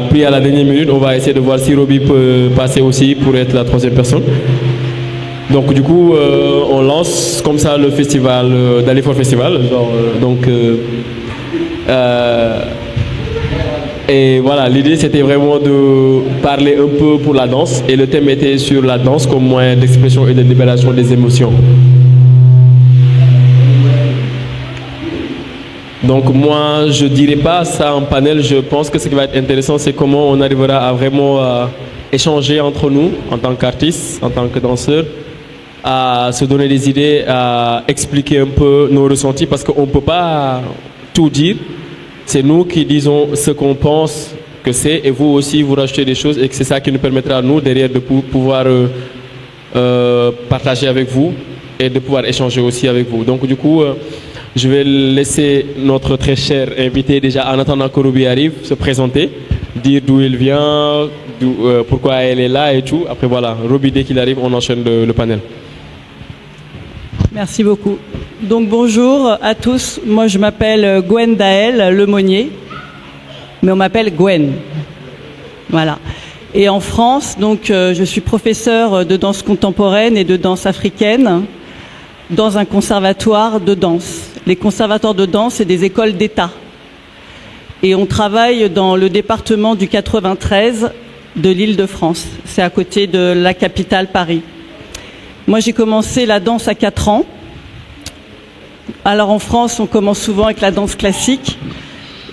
Puis à la dernière minute, on va essayer de voir si Roby peut passer aussi pour être la troisième personne. Donc du coup, on lance comme ça le festival, Dalifort Festival. Et voilà, l'idée c'était vraiment de parler un peu pour la danse. Et le thème était sur la danse comme moyen d'expression et de libération des émotions. Donc moi, je ne dirais pas ça en panel. Je pense que ce qui va être intéressant, c'est comment on arrivera à vraiment échanger entre nous, en tant qu'artistes, en tant que danseurs, à se donner des idées, à expliquer un peu nos ressentis, parce qu'on ne peut pas tout dire. C'est nous qui disons ce qu'on pense que c'est, et vous aussi, vous rajoutez des choses, et que c'est ça qui nous permettra, nous, derrière, de pouvoir partager avec vous, et de pouvoir échanger aussi avec vous. Donc du coup... je vais laisser notre très cher invité, déjà en attendant que Roby arrive, se présenter, dire d'où il vient, pourquoi elle est là et tout. Après voilà, Roby, dès qu'il arrive, on enchaîne le panel. Merci beaucoup. Donc bonjour à tous, moi je m'appelle Gwen Daël Lemonnier, mais on m'appelle Gwen. Voilà. Et en France, donc je suis professeure de danse contemporaine et de danse africaine dans un conservatoire de danse. Les conservatoires de danse, c'est des écoles d'État. Et on travaille dans le département du 93 de l'Île-de-France. C'est à côté de la capitale, Paris. Moi, j'ai commencé la danse à 4 ans. Alors en France, on commence souvent avec la danse classique.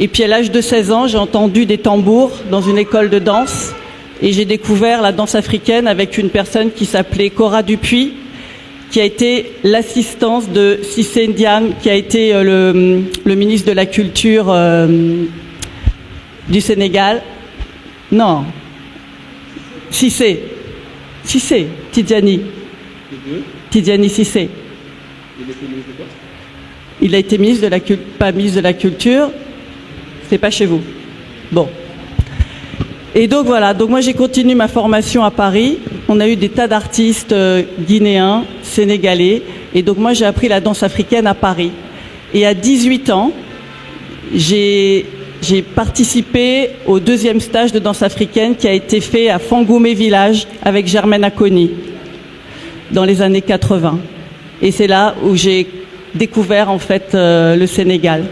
Et puis à l'âge de 16 ans, j'ai entendu des tambours dans une école de danse. Et j'ai découvert la danse africaine avec une personne qui s'appelait Cora Dupuis, qui a été l'assistance de Cissé Ndiaye, qui a été le ministre de la Culture du Sénégal. Non. Cissé. Tidjani. Tidjani Cissé. Il a été ministre de la Culture, pas ministre de la Culture, c'est pas chez vous. Bon. Et donc voilà, donc moi j'ai continué ma formation à Paris. On a eu des tas d'artistes guinéens, sénégalais. Et donc moi j'ai appris la danse africaine à Paris. Et à 18 ans, j'ai participé au 2e stage de danse africaine qui a été fait à Fangoumé Village avec Germaine Aconi dans les années 80. Et c'est là où j'ai découvert en fait le Sénégal.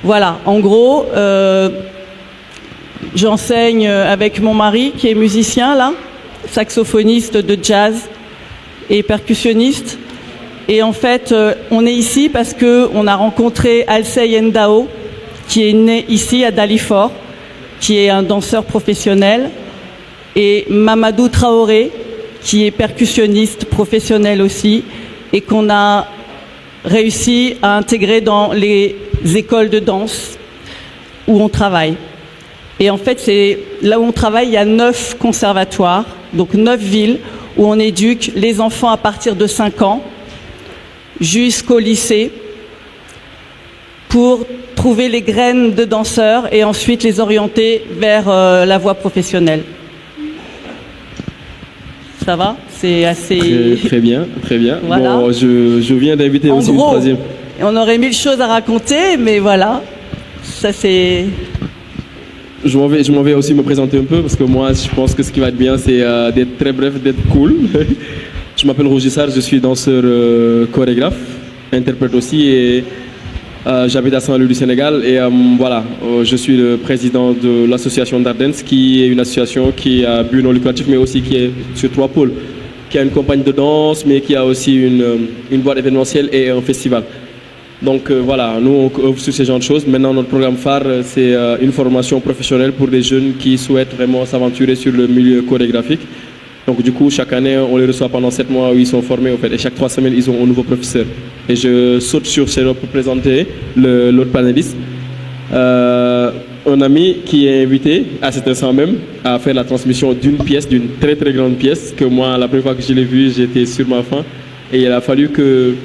Voilà, en gros... j'enseigne avec mon mari qui est musicien là, saxophoniste de jazz et percussionniste. Et en fait, on est ici parce qu'on a rencontré Alsey Ndao, qui est né ici à Dalifort, qui est un danseur professionnel, et Mamadou Traoré, qui est percussionniste professionnel aussi, et qu'on a réussi à intégrer dans les écoles de danse où on travaille. Et en fait, c'est là où on travaille, il y a 9 conservatoires, donc 9 villes où on éduque les enfants à partir de 5 ans jusqu'au lycée pour trouver les graines de danseurs et ensuite les orienter vers la voie professionnelle. Ça va? C'est assez... Très bien, très bien. Voilà. Bon, je viens d'inviter aussi une troisième. On aurait 1000 choses à raconter, mais voilà, ça c'est... Je m'en vais aussi me présenter un peu parce que moi je pense que ce qui va être bien c'est d'être très bref, d'être cool. Je m'appelle Roger Sarr, je suis danseur chorégraphe, interprète aussi et j'habite à Saint-Louis du Sénégal et voilà, je suis le président de l'association Dardens qui est une association qui a but non lucratif mais aussi qui est sur 3 pôles, qui a une compagnie de danse mais qui a aussi une boîte événementielle et un festival. Donc voilà, nous on œuvre sur ce genre de choses. Maintenant notre programme phare c'est une formation professionnelle pour des jeunes qui souhaitent vraiment s'aventurer sur le milieu chorégraphique. Donc du coup chaque année on les reçoit pendant 7 mois où ils sont formés en fait, et chaque 3 semaines ils ont un nouveau professeur. Et je saute sur ces pour présenter l'autre panéliste. Un ami qui est invité à cet instant même à faire la transmission d'une pièce, d'une très très grande pièce que moi la première fois que je l'ai vue j'étais sur ma faim et il a fallu que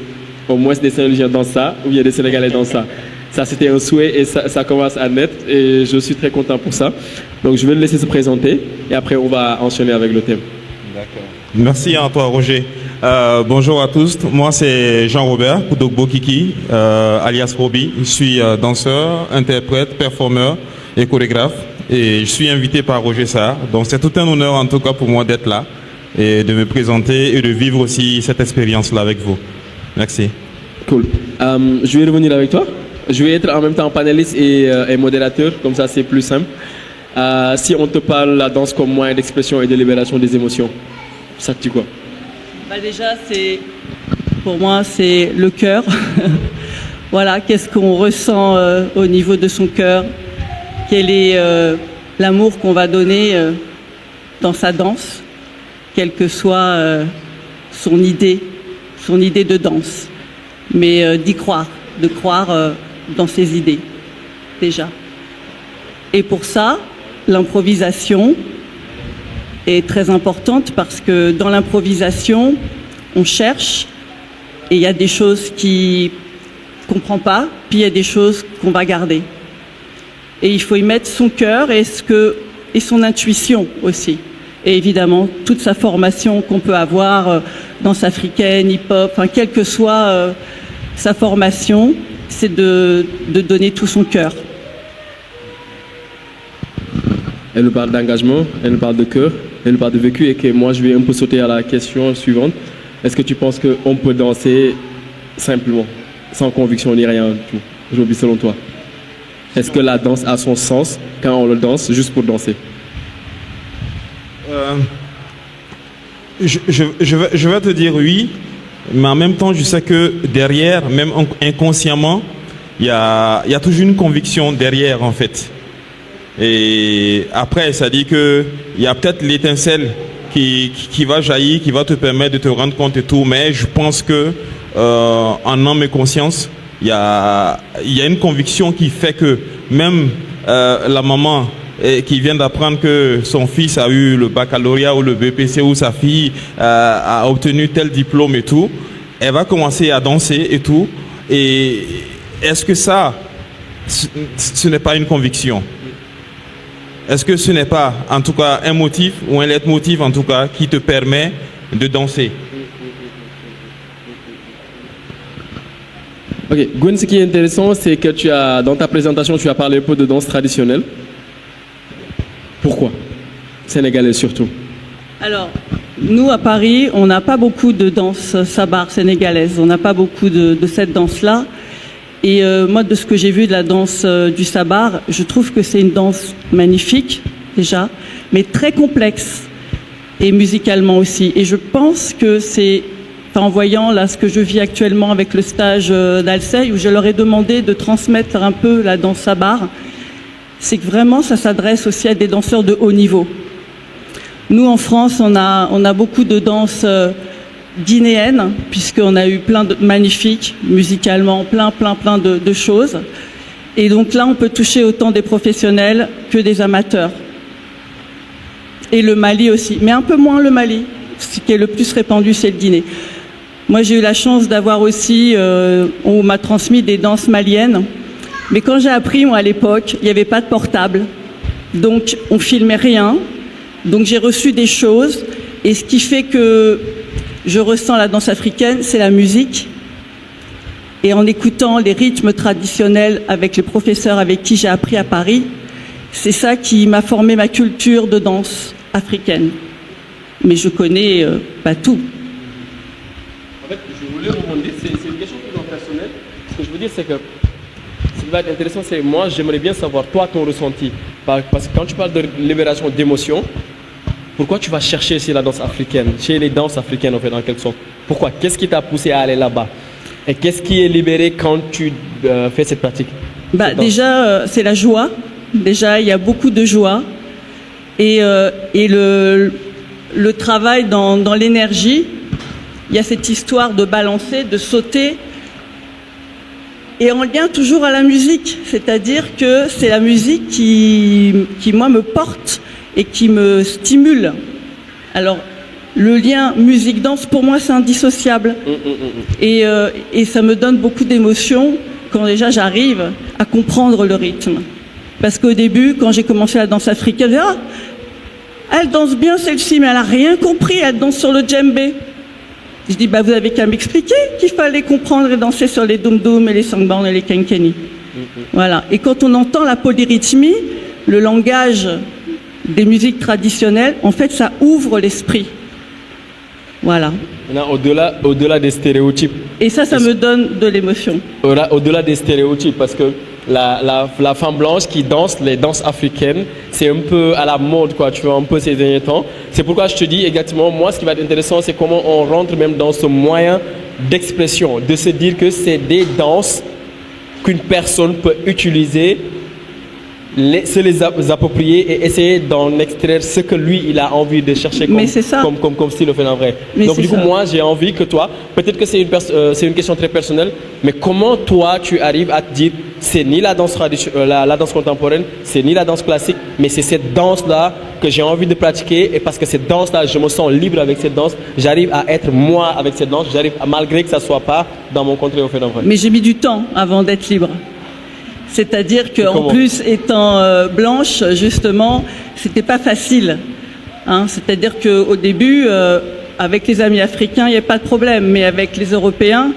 au moins des Saint-Louisiens dans ça, ou bien des Sénégalais dans ça. Ça, c'était un souhait et ça commence à naître et je suis très content pour ça. Donc, je vais le laisser se présenter et après, on va enchaîner avec le thème. D'accord. Merci à toi, Roger. Bonjour à tous. Moi, c'est Jean-Robert Koudogbo Kiki, alias Roby. Je suis danseur, interprète, performeur et chorégraphe. Et je suis invité par Roger Sarr. Donc c'est tout un honneur en tout cas pour moi d'être là et de me présenter et de vivre aussi cette expérience-là avec vous. Merci. Cool. Je vais revenir avec toi. Je vais être en même temps panéliste et modérateur, comme ça c'est plus simple. Si on te parle de la danse comme moyen d'expression et de libération des émotions, ça te dit quoi? Déjà, pour moi, c'est le cœur. Voilà, qu'est-ce qu'on ressent au niveau de son cœur? Quel est l'amour qu'on va donner dans sa danse, quelle que soit son idée de danse. Mais d'y croire, de croire dans ses idées, déjà. Et pour ça, l'improvisation est très importante parce que dans l'improvisation, on cherche et il y a des choses qu'on ne comprend pas, puis il y a des choses qu'on va garder. Et il faut y mettre son cœur et son intuition aussi. Et évidemment, toute sa formation qu'on peut avoir, danse africaine, hip-hop, enfin, quelle que soit sa formation, c'est de donner tout son cœur. Elle nous parle d'engagement, elle nous parle de cœur, elle nous parle de vécu et que moi je vais un peu sauter à la question suivante. Est-ce que tu penses qu'on peut danser simplement, sans conviction ni rien du tout, aujourd'hui selon toi? Est-ce que la danse a son sens quand on le danse juste pour danser? Je vais te dire oui, mais en même temps je sais que derrière, même inconsciemment, il y a toujours une conviction derrière en fait. Et après, ça dit que il y a peut-être l'étincelle qui va jaillir, qui va te permettre de te rendre compte et tout. Mais je pense que en âme et conscience, il y a une conviction qui fait que même la maman qui vient d'apprendre que son fils a eu le baccalauréat ou le BPC ou sa fille a obtenu tel diplôme et tout, elle va commencer à danser et tout. Et est-ce que ça, ce n'est pas une conviction? Est-ce que ce n'est pas, en tout cas, un motif ou un leitmotiv, en tout cas, qui te permet de danser? Ok, Gwen, ce qui est intéressant, c'est que dans ta présentation, tu as parlé un peu de danse traditionnelle. Pourquoi? Sénégalaise surtout. Alors, nous, à Paris, on n'a pas beaucoup de danse sabar sénégalaise. On n'a pas beaucoup de cette danse-là. Et moi, de ce que j'ai vu de la danse du sabar, je trouve que c'est une danse magnifique, déjà, mais très complexe, et musicalement aussi. Et je pense que en voyant là ce que je vis actuellement avec le stage d'Alsey, où je leur ai demandé de transmettre un peu la danse sabar, c'est que vraiment, ça s'adresse aussi à des danseurs de haut niveau. Nous, en France, on a beaucoup de danses guinéenne, puisqu'on a eu plein de magnifiques, musicalement, plein de choses. Et donc là, on peut toucher autant des professionnels que des amateurs. Et le Mali aussi, mais un peu moins le Mali. Ce qui est le plus répandu, c'est le Guinée. Moi, j'ai eu la chance d'avoir aussi, on m'a transmis des danses maliennes. Mais quand j'ai appris, moi, à l'époque, il n'y avait pas de portable. Donc, on filmait rien. Donc, j'ai reçu des choses. Et ce qui fait que je ressens la danse africaine, c'est la musique. Et en écoutant les rythmes traditionnels avec les professeurs avec qui j'ai appris à Paris, c'est ça qui m'a formé ma culture de danse africaine. Mais je connais pas tout. En fait, je voulais rebondir, c'est une question plus personnelle. Ce que je veux dire, c'est que ce qui va être intéressant, c'est moi, j'aimerais bien savoir, toi, ton ressenti. Parce que quand tu parles de libération d'émotions, pourquoi tu vas chercher chez la danse africaine, chez les danses africaines en fait, en quelque sorte? Pourquoi? Qu'est-ce qui t'a poussé à aller là-bas? Et qu'est-ce qui est libéré quand tu fais cette pratique? Déjà, c'est la joie. Déjà, il y a beaucoup de joie. Et le travail dans l'énergie, il y a cette histoire de balancer, de sauter. Et en lien toujours à la musique. C'est-à-dire que c'est la musique qui, moi, me porte et qui me stimule. Alors, le lien musique-danse, pour moi, c'est indissociable. Et ça me donne beaucoup d'émotions quand déjà j'arrive à comprendre le rythme. Parce qu'au début, quand j'ai commencé la danse africaine, je disais, ah, elle danse bien celle-ci, mais elle n'a rien compris, elle danse sur le djembé. Je dis, vous avez qu'à m'expliquer qu'il fallait comprendre et danser sur les dum-dum et les sangban et les kenkeni. Voilà. Et quand on entend la polyrythmie, le langage des musiques traditionnelles, en fait, ça ouvre l'esprit. Voilà. Maintenant, au-delà des stéréotypes. Et ça me donne de l'émotion. Au-delà des stéréotypes, parce que la femme blanche qui danse les danses africaines, c'est un peu à la mode, quoi, tu vois, un peu ces derniers temps. C'est pourquoi je te dis exactement, moi, ce qui va être intéressant, c'est comment on rentre même dans ce moyen d'expression, de se dire que c'est des danses qu'une personne peut utiliser, se les approprier et essayer d'en extraire ce que lui, il a envie de chercher comme style au fait en vrai. Mais donc du coup, ça. moi, j'ai envie que toi, peut-être que c'est une question très personnelle, mais comment toi, tu arrives à te dire, c'est ni la danse, la danse contemporaine, c'est ni la danse classique, mais c'est cette danse-là que j'ai envie de pratiquer, et parce que cette danse-là, je me sens libre avec cette danse, j'arrive à être moi avec cette danse, malgré que ça ne soit pas dans mon contrée au fait en vrai. Mais j'ai mis du temps avant d'être libre. C'est-à-dire qu'en Comment ? plus, étant blanche, justement, c'était pas facile. Hein. C'est-à-dire qu'au début, avec les amis africains, il n'y a pas de problème. Mais avec les Européens,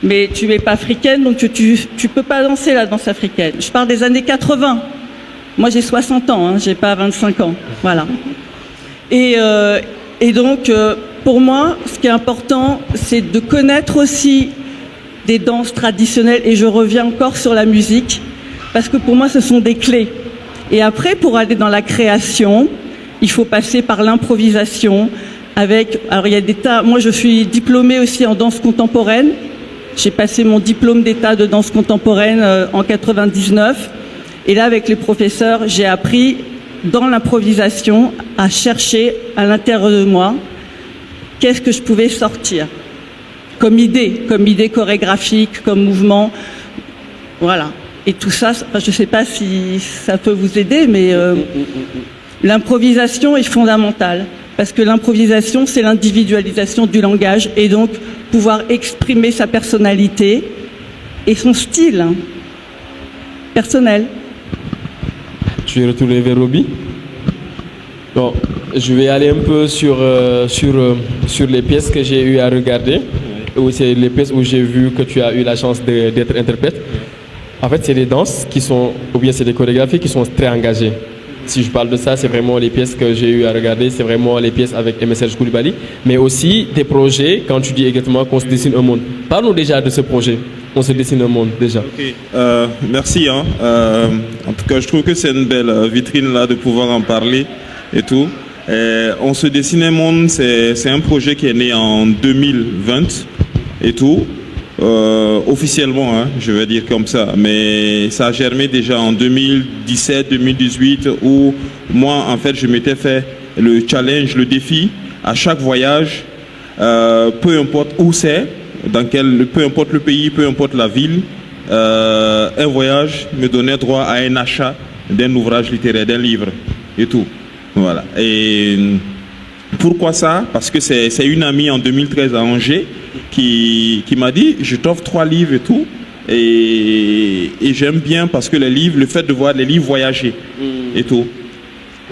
mais tu n'es pas africaine, donc tu peux pas danser la danse africaine. Je parle des années 80. Moi, j'ai 60 ans, hein, j'ai pas 25 ans. Voilà. Et donc, pour moi, ce qui est important, c'est de connaître aussi des danses traditionnelles, et je reviens encore sur la musique, parce que pour moi, ce sont des clés. Et après, pour aller dans la création, il faut passer par l'improvisation. Alors, il y a des tas. Moi, je suis diplômée aussi en danse contemporaine. J'ai passé mon diplôme d'état de danse contemporaine en 99. Et là, avec les professeurs, j'ai appris dans l'improvisation à chercher à l'intérieur de moi qu'est-ce que je pouvais sortir comme idée chorégraphique, comme mouvement. Voilà. Et tout ça, je ne sais pas si ça peut vous aider, mais l'improvisation est fondamentale. Parce que l'improvisation, c'est l'individualisation du langage, et donc pouvoir exprimer sa personnalité et son style personnel. Je vais retourner vers Roby. Bon, je vais aller un peu sur les pièces que j'ai eu à regarder. Ou c'est les pièces où j'ai vu que tu as eu la chance d'être interprète. En fait, c'est des danses qui sont, ou bien c'est des chorégraphies qui sont très engagées. Si je parle de ça, c'est vraiment les pièces que j'ai eu à regarder, c'est vraiment les pièces avec MSH Koulibaly, mais aussi des projets, quand tu dis exactement qu'on se dessine un monde. Parle-nous déjà de ce projet, on se dessine un monde déjà. Okay. Merci. Hein. En tout cas, je trouve que c'est une belle vitrine là de pouvoir en parler et tout. On se dessine un monde, c'est un projet qui est né en 2020 et tout. Officiellement, hein, je vais dire comme ça, mais ça a germé déjà en 2017-2018 où moi, en fait, je m'étais fait le challenge, le défi à chaque voyage, peu importe où c'est, peu importe le pays, peu importe la ville, un voyage me donnait droit à un achat d'un ouvrage littéraire, d'un livre et tout. Voilà. Et pourquoi ça? Parce que c'est une amie en 2013 à Angers qui m'a dit, je t'offre 3 livres et tout. Et j'aime bien parce que les livres, le fait de voir les livres voyager et tout.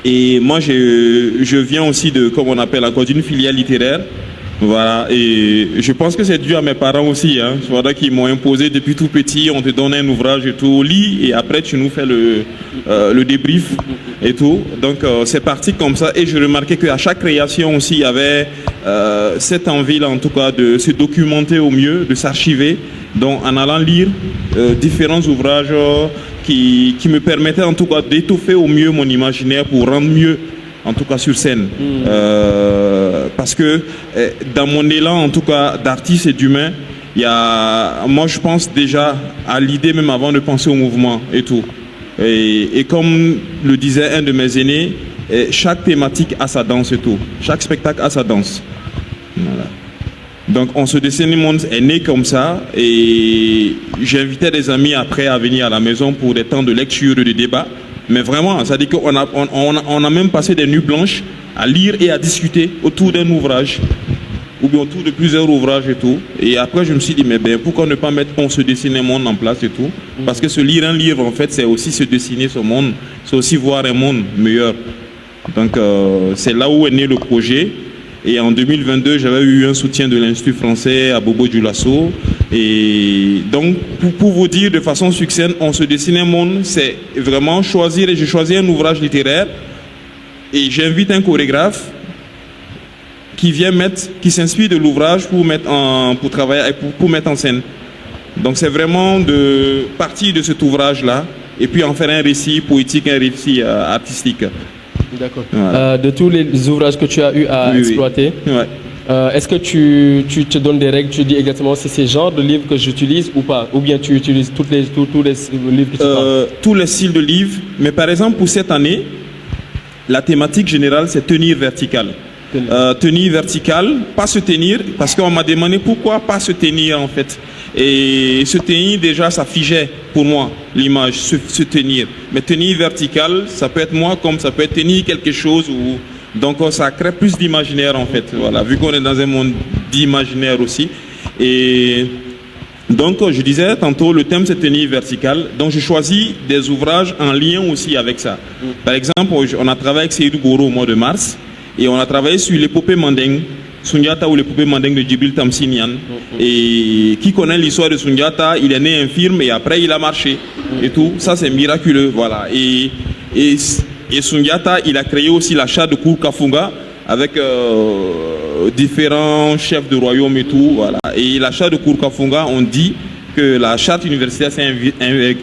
Et moi, je viens aussi de, comme on appelle encore, d'une filière littéraire. Voilà, et je pense que c'est dû à mes parents aussi, hein, voilà, qui m'ont imposé depuis tout petit, on te donne un ouvrage et tout, lis, et après tu nous fais le débrief et tout. Donc c'est parti comme ça, et je remarquais qu'à chaque création aussi, il y avait cette envie-là, en tout cas, de se documenter au mieux, de s'archiver, donc en allant lire différents ouvrages qui me permettaient en tout cas d'étoffer au mieux mon imaginaire pour rendre mieux, en tout cas sur scène. Parce que dans mon élan, en tout cas, d'artiste et d'humain, moi je pense déjà à l'idée même avant de penser au mouvement et tout. Et comme le disait un de mes aînés, chaque thématique a sa danse et tout. Chaque spectacle a sa danse. Voilà. Donc on se dessine le monde est né comme ça, et j'invitais des amis après à venir à la maison pour des temps de lecture et de débat. Mais vraiment, ça dit qu'on a même passé des nuits blanches à lire et à discuter autour d'un ouvrage, ou bien autour de plusieurs ouvrages et tout. Et après, je me suis dit, mais ben, pourquoi ne pas mettre on se dessine un monde en place et tout? Parce que se lire un livre, en fait, c'est aussi se dessiner ce monde, c'est aussi voir un monde meilleur. Donc, c'est là où est né le projet. Et en 2022, j'avais eu un soutien de l'Institut français à Bobo Dioulasso. Et donc, pour vous dire de façon succincte, On se dessine un monde, c'est vraiment choisir, et j'ai choisi un ouvrage littéraire, et j'invite un chorégraphe qui s'inspire de l'ouvrage pour travailler, pour mettre en scène. Donc c'est vraiment de partir de cet ouvrage-là, et puis en faire un récit poétique, un récit artistique. D'accord. Voilà. De tous les ouvrages que tu as eu à exploiter, Ouais. est-ce que tu te donnes des règles, tu dis exactement c'est ce genre de livre que j'utilise ou pas? Ou bien tu utilises tous les livres que tu parles? Tous les styles de livres, mais par exemple pour cette année, la thématique générale c'est tenir vertical. Tenir vertical, pas se tenir, parce qu'on m'a demandé pourquoi pas se tenir en fait. Et se tenir déjà ça figeait pour moi l'image, se tenir. Mais tenir vertical, ça peut être moi comme ça peut être tenir quelque chose ou donc ça crée plus d'imaginaire en fait. Voilà, vu qu'on est dans un monde d'imaginaire aussi. Et donc je disais tantôt le thème c'est tenir vertical. Donc je choisis des ouvrages en lien aussi avec ça. Par exemple, on a travaillé avec Seydou Goro au mois de mars et on a travaillé sur l'épopée Mandeng. Sundiata ou l'épopée Mandeng de Djibril Tamsinian. Et qui connaît l'histoire de Sundiata, il est né infirme et après il a marché. Et tout, ça c'est miraculeux. Voilà. Et Sundiata, il a créé aussi la charte de Kourkafunga avec différents chefs de royaume et tout. Voilà. Et la charte de Kourkafunga, on dit que la charte universitaire s'est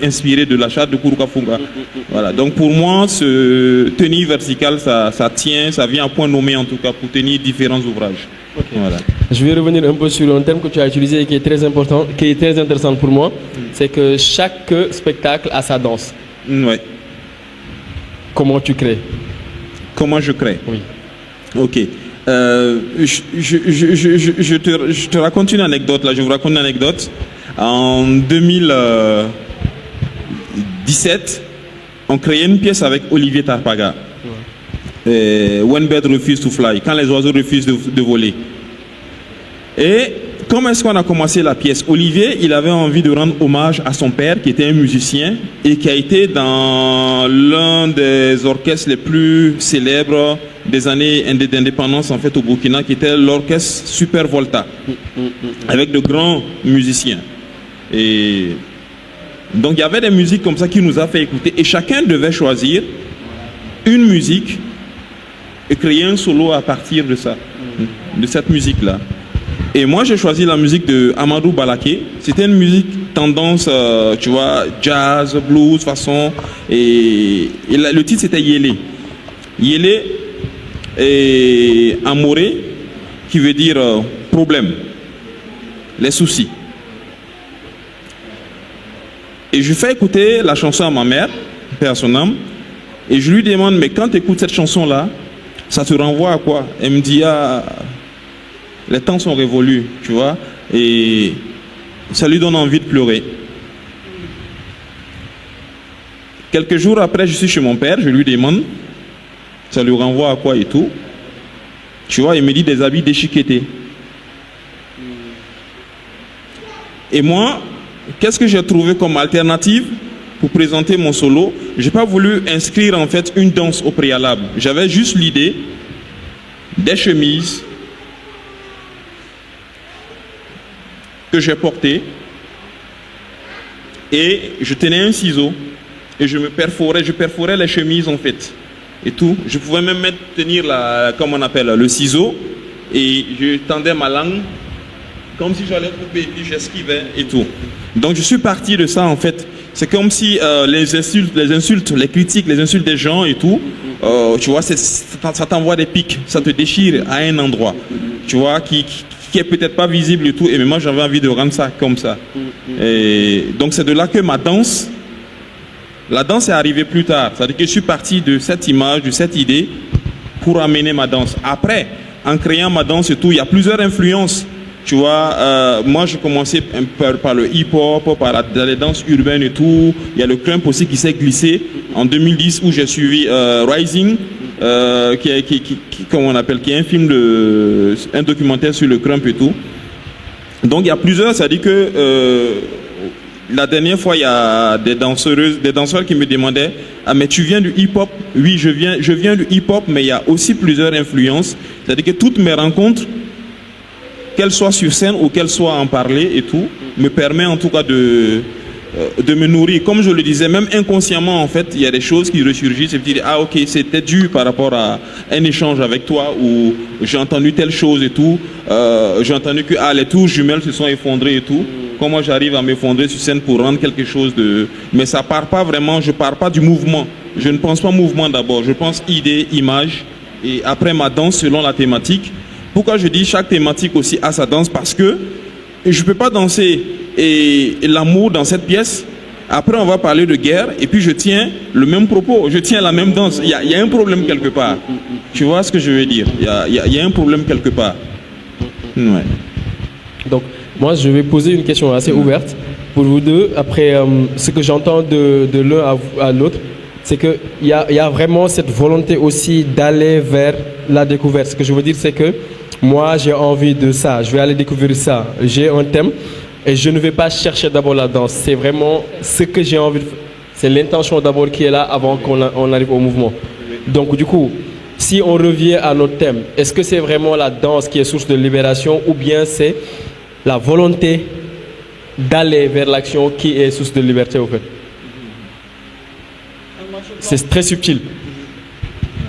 inspirée de la charte de Kourkafunga. Voilà. Donc pour moi, ce tenir vertical, ça tient, ça vient à point nommé en tout cas pour tenir différents ouvrages. Okay. Voilà. Je vais revenir un peu sur un terme que tu as utilisé et qui est très important, qui est très intéressant pour moi. C'est que chaque spectacle a sa danse. Ouais. Comment tu crées? Comment je crée? Oui. Ok. Je te raconte une anecdote là. Je vous raconte une anecdote. En 2017, on créait une pièce avec Olivier Tarpaga. When Birds Refuse to Fly, quand les oiseaux refusent de voler. Et comment est-ce qu'on a commencé la pièce? Olivier, il avait envie de rendre hommage à son père qui était un musicien et qui a été dans l'un des orchestres les plus célèbres des années d'indépendance en fait au Burkina, qui était l'orchestre Super Volta, avec de grands musiciens. Et donc il y avait des musiques comme ça qui nous a fait écouter et chacun devait choisir une musique et créer un solo à partir de ça, de cette musique-là. Et moi j'ai choisi la musique de Amadou Balaké. C'était une musique tendance, tu vois, jazz, blues, façon. Et le titre c'était Yélé. Yélé et Amoré, qui veut dire problème, les soucis. Et je fais écouter la chanson à ma mère, paix à son âme, et je lui demande, mais quand tu écoutes cette chanson-là, ça te renvoie à quoi? Elle me dit, ah, les temps sont révolus, tu vois, et ça lui donne envie de pleurer. Quelques jours après, je suis chez mon père, je lui demande, ça lui renvoie à quoi et tout. Tu vois, il me dit des habits déchiquetés. Et moi, qu'est-ce que j'ai trouvé comme alternative pour présenter mon solo? Je n'ai pas voulu inscrire en fait une danse au préalable. J'avais juste l'idée des chemises que j'ai portées et je tenais un ciseau et je perforais les chemises en fait et tout. Je pouvais même tenir comme on appelle le ciseau et je tendais ma langue comme si j'allais couper et puis j'esquivais et tout. Donc je suis parti de ça en fait. C'est comme si les insultes, les critiques, les insultes des gens et tout, tu vois, ça t'envoie des pics, ça te déchire à un endroit, tu vois, qui est peut-être pas visible et tout. Et moi j'avais envie de rendre ça comme ça. Et donc c'est de là que la danse est arrivée plus tard. C'est-à-dire que je suis parti de cette image, de cette idée pour amener ma danse. Après, en créant ma danse et tout, il y a plusieurs influences. Tu vois, moi j'ai commencé par le hip-hop, par les danses urbaines et tout. Il y a le crump aussi qui s'est glissé en 2010 où j'ai suivi Rising, qui est un film un documentaire sur le crump et tout. Donc il y a plusieurs, c'est-à-dire que La dernière fois, il y a des danseurs qui me demandaient, ah mais tu viens du hip-hop? Oui, je viens du hip-hop, mais il y a aussi plusieurs influences. C'est-à-dire que toutes mes rencontres, qu'elles soient sur scène ou qu'elles soient en parler et tout, me permet en tout cas de me nourrir. Comme je le disais, même inconsciemment, en fait, il y a des choses qui ressurgissent et tu dis, ah ok, c'était dû par rapport à un échange avec toi ou j'ai entendu telle chose et tout, j'ai entendu que les tours jumelles se sont effondrées et tout. Comment j'arrive à m'effondrer sur scène pour rendre quelque chose de... Mais ça part pas vraiment, je pars pas du mouvement. Je ne pense pas mouvement d'abord, je pense idée, image et après ma danse selon la thématique. Pourquoi je dis chaque thématique aussi a sa danse? Parce que je ne peux pas danser et l'amour dans cette pièce. Après, on va parler de guerre et puis je tiens le même propos, je tiens la même danse. Il y a un problème quelque part. Tu vois ce que je veux dire? Il y a un problème quelque part. Ouais. Donc, moi, je vais poser une question assez ouverte pour vous deux. Après, ce que j'entends de l'un à l'autre, c'est qu'il y a vraiment cette volonté aussi d'aller vers la découverte. Ce que je veux dire, c'est que moi, j'ai envie de ça. Je vais aller découvrir ça. J'ai un thème et je ne vais pas chercher d'abord la danse. C'est vraiment ce que j'ai envie de faire. C'est l'intention d'abord qui est là avant qu'on arrive au mouvement. Donc, du coup, si on revient à notre thème, est-ce que c'est vraiment la danse qui est source de libération ou bien c'est la volonté d'aller vers l'action qui est source de liberté, au fait? C'est très subtil.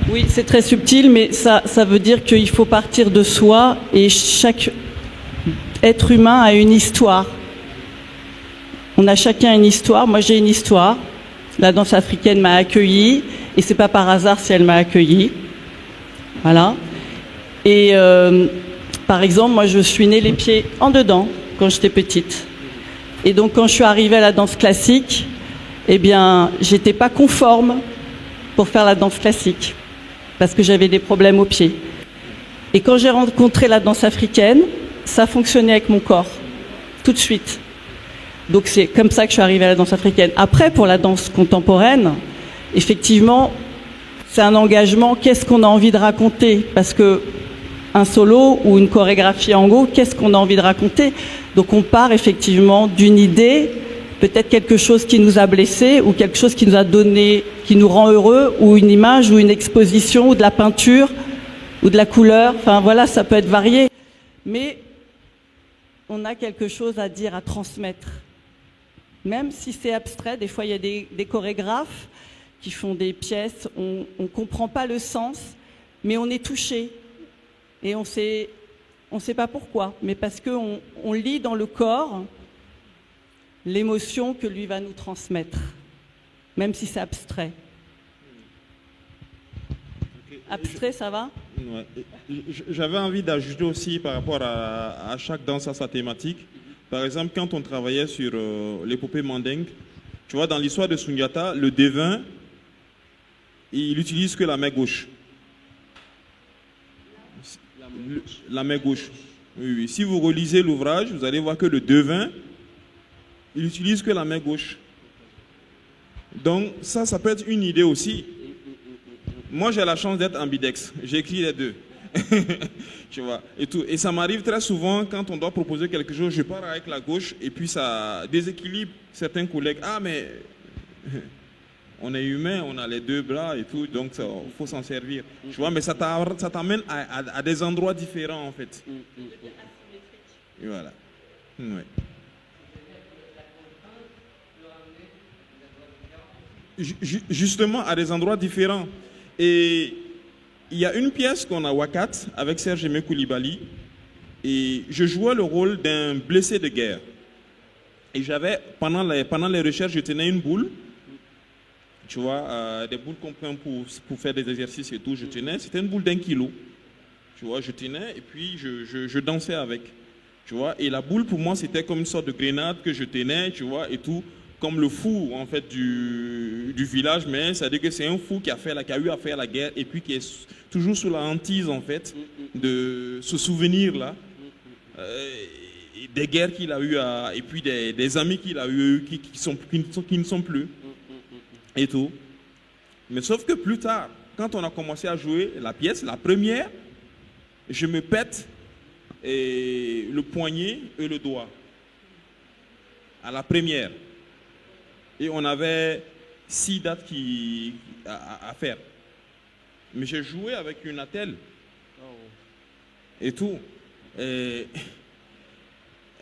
Oui, c'est très subtil, mais ça veut dire qu'il faut partir de soi et chaque être humain a une histoire. On a chacun une histoire. Moi, j'ai une histoire. La danse africaine m'a accueillie et c'est pas par hasard si elle m'a accueillie. Voilà. Et par exemple, moi, je suis née les pieds en dedans quand j'étais petite. Et donc, quand je suis arrivée à la danse classique, eh bien, j'étais pas conforme pour faire la danse classique parce que j'avais des problèmes aux pieds. Et quand j'ai rencontré la danse africaine, ça fonctionnait avec mon corps, tout de suite. Donc, c'est comme ça que je suis arrivée à la danse africaine. Après, pour la danse contemporaine, effectivement, c'est un engagement. Qu'est-ce qu'on a envie de raconter? Parce que un solo ou une chorégraphie en go, qu'est-ce qu'on a envie de raconter? Donc on part effectivement d'une idée, peut-être quelque chose qui nous a blessés ou quelque chose qui nous a donné, qui nous rend heureux, ou une image ou une exposition ou de la peinture ou de la couleur. Enfin voilà, ça peut être varié. Mais on a quelque chose à dire, à transmettre. Même si c'est abstrait, des fois il y a des chorégraphes qui font des pièces, on ne comprend pas le sens, mais on est touché. Et on sait pas pourquoi, mais parce qu'on lit dans le corps l'émotion que lui va nous transmettre, même si c'est abstrait. Abstrait, ça va? Ouais. J'avais envie d'ajouter aussi par rapport à chaque danse à sa thématique. Par exemple, quand on travaillait sur l'épopée mandingue, tu vois, dans l'histoire de Sundiata, le devin, il utilise que la main gauche. La main gauche. Oui, oui. Si vous relisez l'ouvrage, vous allez voir que le devin, il utilise que la main gauche. Donc ça peut être une idée aussi. Moi, j'ai la chance d'être ambidex. J'écris les deux. Tu vois, et tout. Et ça m'arrive très souvent quand on doit proposer quelque chose, je pars avec la gauche et puis ça déséquilibre certains collègues. Ah, mais on est humain, on a les deux bras et tout, donc il faut s'en servir. Tu vois, mais ça t'amène à des endroits différents en fait. Et voilà. Ouais. Justement, à des endroits différents. Et il y a une pièce qu'on a Wakat avec Serge Aimé Koulibaly. Et je jouais le rôle d'un blessé de guerre. Et j'avais, pendant les recherches, je tenais une boule. Tu vois, des boules qu'on prend pour faire des exercices et tout, je tenais. C'était une boule d'1 kilo. Tu vois, je tenais et puis je dansais avec. Tu vois, et la boule pour moi, c'était comme une sorte de grenade que je tenais, tu vois, et tout. Comme le fou, en fait, du village, mais ça veut dire que c'est un fou qui a eu à faire la guerre et puis qui est toujours sous la hantise, en fait, de ce souvenir-là. Des guerres qu'il a eu et puis des amis qu'il a eu qui ne sont plus. Et tout. Mais sauf que plus tard, quand on a commencé à jouer la pièce, la première, je me pète le poignet et le doigt. À la première. Et on avait 6 dates à faire. Mais j'ai joué avec une attelle et tout. Et,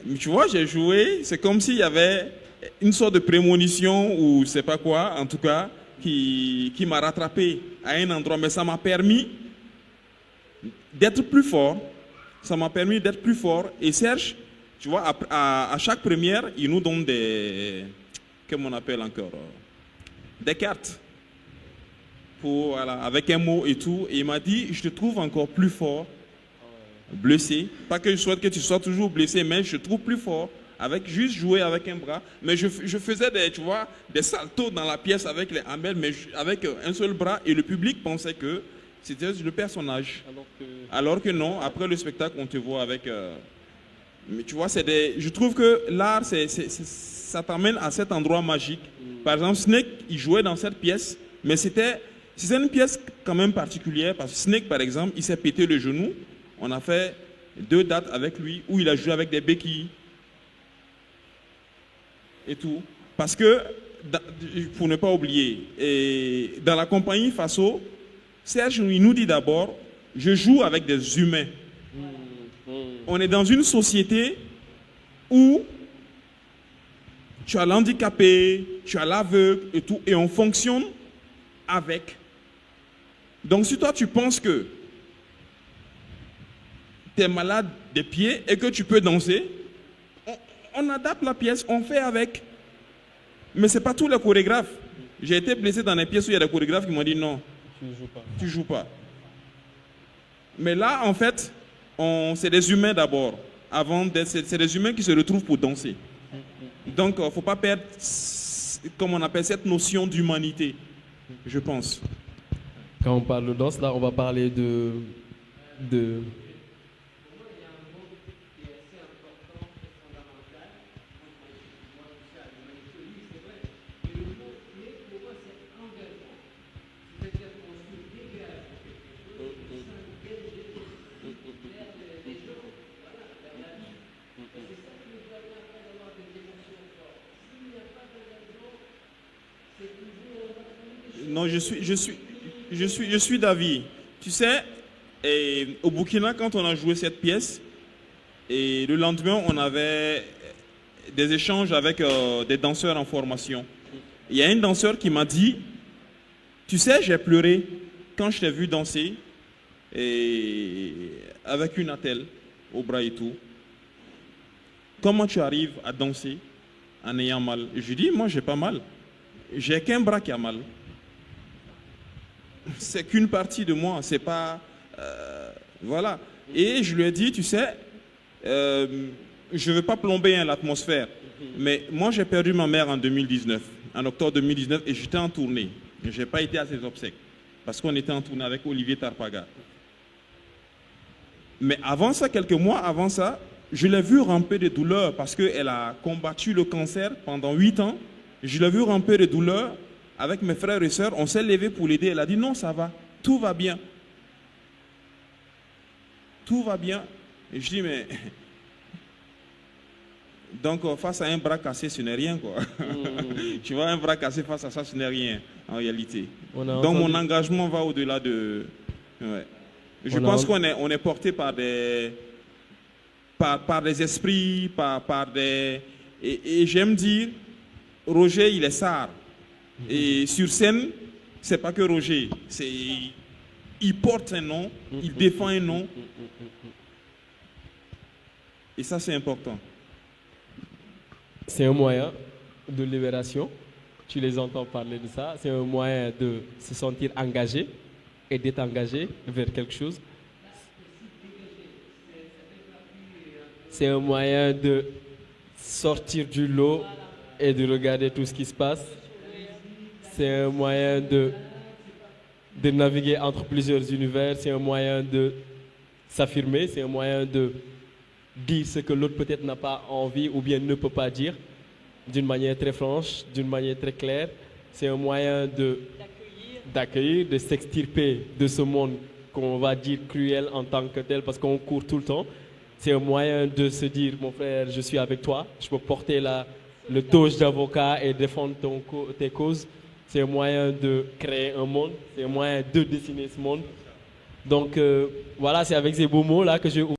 mais tu vois, j'ai joué, c'est comme s'il y avait une sorte de prémonition ou je sais pas quoi, en tout cas, qui m'a rattrapé à un endroit. Mais ça m'a permis d'être plus fort. Ça m'a permis d'être plus fort. Et Serge, tu vois, à chaque première, il nous donne des... Comment on appelle encore des cartes. Voilà, avec un mot et tout. Et il m'a dit, je te trouve encore plus fort, blessé. Pas que je souhaite que tu sois toujours blessé, mais je te trouve plus fort. Avec juste jouer avec un bras. Mais je faisais des saltos dans la pièce avec les handbells, mais avec un seul bras. Et le public pensait que c'était le personnage. Alors que non, après le spectacle, on te voit avec... mais tu vois, je trouve que l'art, ça t'amène à cet endroit magique. Par exemple, Snake, il jouait dans cette pièce, mais c'était une pièce quand même particulière, parce que Snake, par exemple, il s'est pété le genou. On a fait 2 dates avec lui, où il a joué avec des béquilles. Et tout. Parce que, pour ne pas oublier, et dans la compagnie Faso, Serge, il nous dit d'abord, je joue avec des humains. On est dans une société où tu as l'handicapé, tu as l'aveugle et tout, et on fonctionne avec. Donc si toi tu penses que tu es malade des pieds et que tu peux danser, on adapte la pièce, on fait avec. Mais ce n'est pas tous les chorégraphes. J'ai été blessé dans des pièces où il y a des chorégraphes qui m'ont dit non, tu ne joues pas. Mais là, en fait, c'est des humains d'abord. C'est des humains qui se retrouvent pour danser. Donc, il ne faut pas perdre, comme on appelle, cette notion d'humanité, je pense. Quand on parle de danse, là, on va parler de... Non, je suis d'avis. Tu sais, au Burkina, quand on a joué cette pièce, et le lendemain, on avait des échanges avec des danseurs en formation. Il y a un danseur qui m'a dit, tu sais, j'ai pleuré quand je t'ai vu danser et avec une attelle au bras et tout. Comment tu arrives à danser en ayant mal? Je lui dis, moi, j'ai pas mal. J'ai qu'un bras qui a mal. C'est qu'une partie de moi, c'est pas... voilà. Et je lui ai dit, tu sais, je ne veux pas plomber l'atmosphère, mais moi j'ai perdu ma mère en 2019, en octobre 2019, et j'étais en tournée. Je n'ai pas été à ses obsèques, parce qu'on était en tournée avec Olivier Tarpaga. Mais avant ça, quelques mois avant ça, je l'ai vue ramper de douleur, parce qu'elle a combattu le cancer pendant 8 ans. Je l'ai vue ramper de douleur. Avec mes frères et sœurs, on s'est levé pour l'aider. Elle a dit non, ça va, tout va bien. Tout va bien. Et je dis, mais... Donc, face à un bras cassé, ce n'est rien, quoi. Tu vois, un bras cassé face à ça, ce n'est rien, en réalité. Donc, mon engagement va au-delà de... Ouais. Je pense qu'on est porté par des... Par des esprits, par des... Et j'aime dire, Roger, il est sard. Et sur scène, c'est pas que Roger, il porte un nom, il défend un nom. Et ça, c'est important. C'est un moyen de libération. Tu les entends parler de ça. C'est un moyen de se sentir engagé et d'être engagé vers quelque chose. C'est un moyen de sortir du lot et de regarder tout ce qui se passe. C'est un moyen de naviguer entre plusieurs univers, c'est un moyen de s'affirmer, c'est un moyen de dire ce que l'autre peut-être n'a pas envie ou bien ne peut pas dire, d'une manière très franche, d'une manière très claire. C'est un moyen d'accueillir, de s'extirper de ce monde qu'on va dire cruel en tant que tel parce qu'on court tout le temps. C'est un moyen de se dire, mon frère, je suis avec toi, je peux porter le toge d'avocat et défendre tes causes, c'est un moyen de créer un monde, c'est un moyen de dessiner ce monde. Donc voilà, c'est avec ces beaux mots là que je